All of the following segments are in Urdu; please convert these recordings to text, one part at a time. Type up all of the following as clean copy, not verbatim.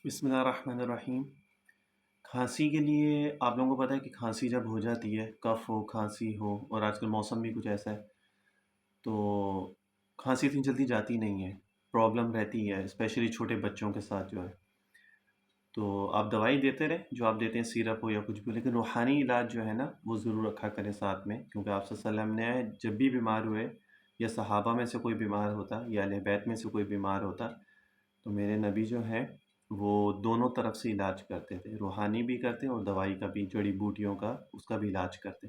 بسم اللہ الرحمن الرحیم۔ کھانسی کے لیے آپ لوگوں کو پتہ ہے کہ کھانسی جب ہو جاتی ہے، کف ہو، کھانسی ہو، اور آج کل موسم بھی کچھ ایسا ہے، تو کھانسی اتنی جلدی جاتی نہیں ہے، پرابلم رہتی ہے اسپیشلی چھوٹے بچوں کے ساتھ جو ہے۔ تو آپ دوائی دیتے رہیں، جو آپ دیتے ہیں سیرپ ہو یا کچھ بھی، لیکن روحانی علاج جو ہے نا وہ ضرور رکھا کریں ساتھ میں، کیونکہ آپ صلی اللہ علیہ وسلم نے جب بھی بیمار ہوئے یا صحابہ میں سے کوئی بیمار ہوتا یا اہل بیت میں سے کوئی بیمار ہوتا، تو میرے نبی جو ہیں وہ دونوں طرف سے علاج کرتے تھے، روحانی بھی کرتے اور دوائی کا بھی، جڑی بوٹیوں کا اس کا بھی علاج کرتے۔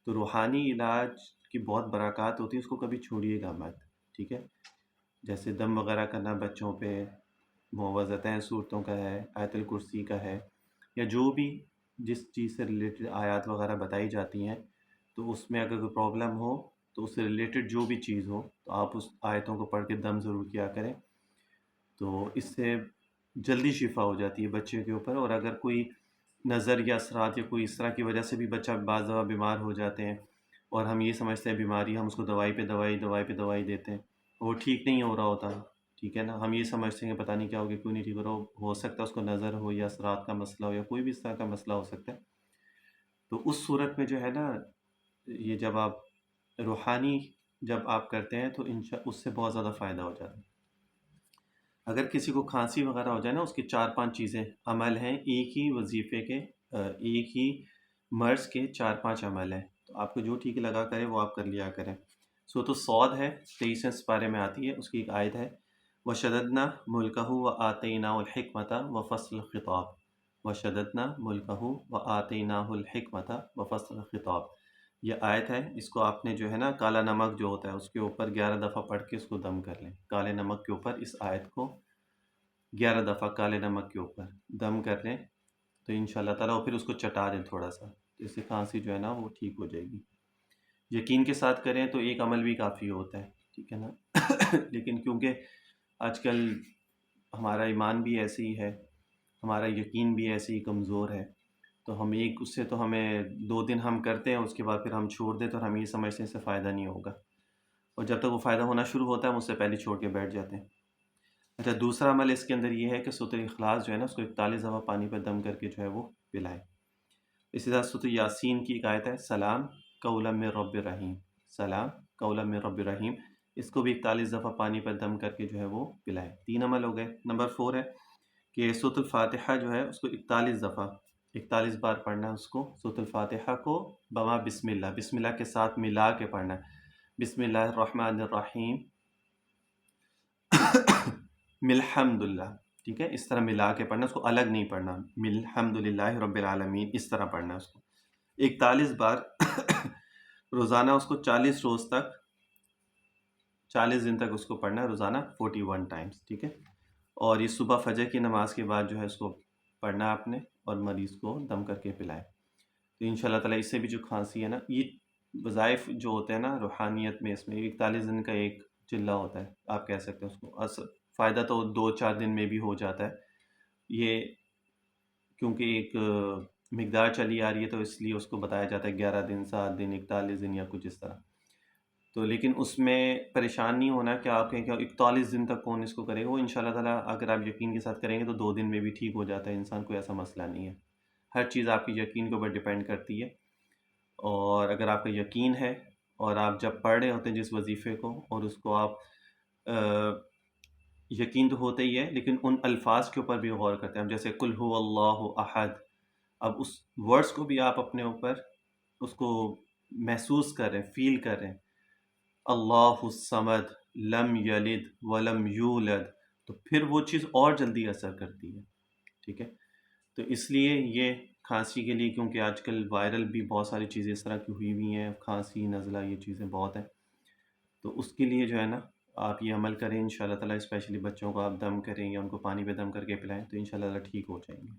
تو روحانی علاج کی بہت برکات ہوتی ہے، اس کو کبھی چھوڑیے گا مت، ٹھیک ہے؟ جیسے دم وغیرہ کرنا بچوں پہ، معوذتین صورتوں کا ہے، آیت الکرسی کا ہے، یا جو بھی جس چیز سے ریلیٹڈ آیات وغیرہ بتائی جاتی ہیں، تو اس میں اگر کوئی پرابلم ہو تو اس سے ریلیٹڈ جو بھی چیز ہو تو آپ اس آیتوں کو پڑھ کے دم ضرور کیا کریں، تو اس سے جلدی شفا ہو جاتی ہے بچے کے اوپر۔ اور اگر کوئی نظر یا اثرات یا کوئی اس طرح کی وجہ سے بھی بچہ بعض دفعہ بیمار ہو جاتے ہیں، اور ہم یہ سمجھتے ہیں بیماری، ہم اس کو دوائی پہ دوائی دوائی پہ دوائی دیتے ہیں، وہ ٹھیک نہیں ہو رہا ہوتا، ٹھیک ہے نا، ہم یہ سمجھتے ہیں کہ پتہ نہیں کیا ہو گیا، کیوں نہیں ٹھیک ہو رہا، ہو سکتا ہے اس کو نظر ہو یا اثرات کا مسئلہ ہو یا کوئی بھی اس طرح کا مسئلہ ہو سکتا ہے۔ تو اس صورت میں جو ہے نا، یہ جب آپ روحانی جب آپ کرتے ہیں تو اس سے بہت زیادہ فائدہ ہو جاتا ہے۔ اگر کسی کو کھانسی وغیرہ ہو جائے نا، اس کی 4-5 چیزیں عمل ہیں، ایک ہی وظیفے کے، ایک ہی مرض کے 4-5 عمل ہیں، تو آپ کو جو ٹھیک لگا کرے وہ آپ کر لیا کریں۔ سورۃ الصاد ہے، 23 پارے میں آتی ہے، اس کی ایک آیت ہے، وَشَدَدْنَا مُلْكَهُ وَآتَيْنَاهُ الْحِكْمَةَ وَفَصْلَ الْخِطَابِ، وَشَدَدْنَا مُلْكَهُ وَآتَيْنَاهُ الْحِكْمَةَ وَفَصْلَ الْخِطَابِ۔ یہ آیت ہے، اس کو آپ نے جو ہے نا کالا نمک جو ہوتا ہے اس کے اوپر 11 دفعہ پڑھ کے اس کو دم کر لیں، کالے نمک کے اوپر اس آیت کو 11 دفعہ کالے نمک کے اوپر دم کر لیں، تو ان شاء اللہ تعالیٰ، اور پھر اس کو چٹا دیں تھوڑا سا، تو اس سے کھانسی جو ہے نا وہ ٹھیک ہو جائے گی۔ یقین کے ساتھ کریں تو ایک عمل بھی کافی ہوتا ہے، ٹھیک ہے نا لیکن کیونکہ آج کل ہمارا ایمان بھی ایسے ہی ہے، ہمارا یقین بھی ایسے ہی کمزور ہے، تو ہم اس سے تو ہمیں 2 دن ہم کرتے ہیں، اس کے بعد پھر ہم چھوڑ دیتے ہیں، اور ہم یہ سمجھتے ہیں اس سے فائدہ نہیں ہوگا، اور جب تک وہ فائدہ ہونا شروع ہوتا ہے ہم اس سے پہلے چھوڑ کے بیٹھ جاتے ہیں۔ اچھا، دوسرا عمل اس کے اندر یہ ہے کہ سورۃ الاخلاص جو ہے نا اس کو 41 دفعہ پانی پہ دم کر کے جو ہے وہ پلائیں۔ اسی طرح سورۃ یاسین کی ایک آیت ہے، سلام قولا من رب الرحیم، سلام قولا من رب الرحیم، اس کو بھی 41 دفعہ پانی پر دم کر کے جو ہے وہ پلائیں۔ 3 عمل ہو گئے۔ نمبر 4 ہے کہ سورۃ الفاتحہ جو ہے اس کو 41 دفعہ، 41 بار پڑھنا ہے اس کو، سورۃ الفاتحہ کو بما بسم اللہ، بسم اللہ کے ساتھ ملا کے پڑھنا ہے، بسم اللہ الرحمن الرحیم ملحمد اللہ، ٹھیک ہے، اس طرح ملا کے پڑھنا، اس کو الگ نہیں پڑھنا، ملحمد للہ رب العالمین، اس طرح پڑھنا ہے اس کو 41 بار روزانہ، اس کو 40 روز تک، 40 دن تک اس کو پڑھنا ہے روزانہ 41 ٹائمز، ٹھیک ہے۔ اور یہ صبح فجر کی نماز کے بعد جو ہے اس کو پڑھنا ہے آپ نے، اور مریض کو دم کر کے پلائیں، تو ان شاء اللہ تعالیٰ اس سے بھی جو کھانسی ہے نا، یہ وظائف جو ہوتے ہیں نا روحانیت میں، اس میں 41 دن کا ایک چلہ ہوتا ہے، آپ کہہ سکتے ہیں اس کو، فائدہ تو 2-4 دن میں بھی ہو جاتا ہے، یہ کیونکہ ایک مقدار چلی آ رہی ہے تو اس لیے اس کو بتایا جاتا ہے 11 دن، 7 دن، 41 دن یا کچھ اس طرح، تو لیکن اس میں پریشان نہیں ہونا کہ آپ کہیں کہ 41 دن تک کون اس کو کرے گا، وہ ان شاء اللہ تعالیٰ اگر آپ یقین کے ساتھ کریں گے تو 2 دن میں بھی ٹھیک ہو جاتا ہے انسان، کوئی ایسا مسئلہ نہیں ہے، ہر چیز آپ کی یقین کے اوپر ڈیپینڈ کرتی ہے، اور اگر آپ کا یقین ہے اور آپ جب پڑھ رہے ہوتے ہیں جس وظیفے کو، اور اس کو آپ یقین تو ہوتا ہی ہے، لیکن ان الفاظ کے اوپر بھی غور کرتے ہیں، اب جیسے قل هو اللہ احد، اب اس ورڈز کو بھی آپ اپنے اوپر اس کو محسوس کر رہے ہیں، فیل کر رہے ہیں، اللہ الصمد لم یلد ولم یولد، تو پھر وہ چیز اور جلدی اثر کرتی ہے، ٹھیک ہے۔ تو اس لیے یہ کھانسی کے لیے، کیونکہ آج کل وائرل بھی بہت ساری چیزیں اس طرح کی ہوئی ہوئی ہیں، کھانسی، نزلہ، یہ چیزیں بہت ہیں، تو اس کے لیے جو ہے نا آپ یہ عمل کریں ان شاء اللہ تعالیٰ، اسپیشلی بچوں کو آپ دم کریں یا ان کو پانی پہ دم کر کے پلائیں، تو ان شاء اللہ ٹھیک ہو جائیں گے۔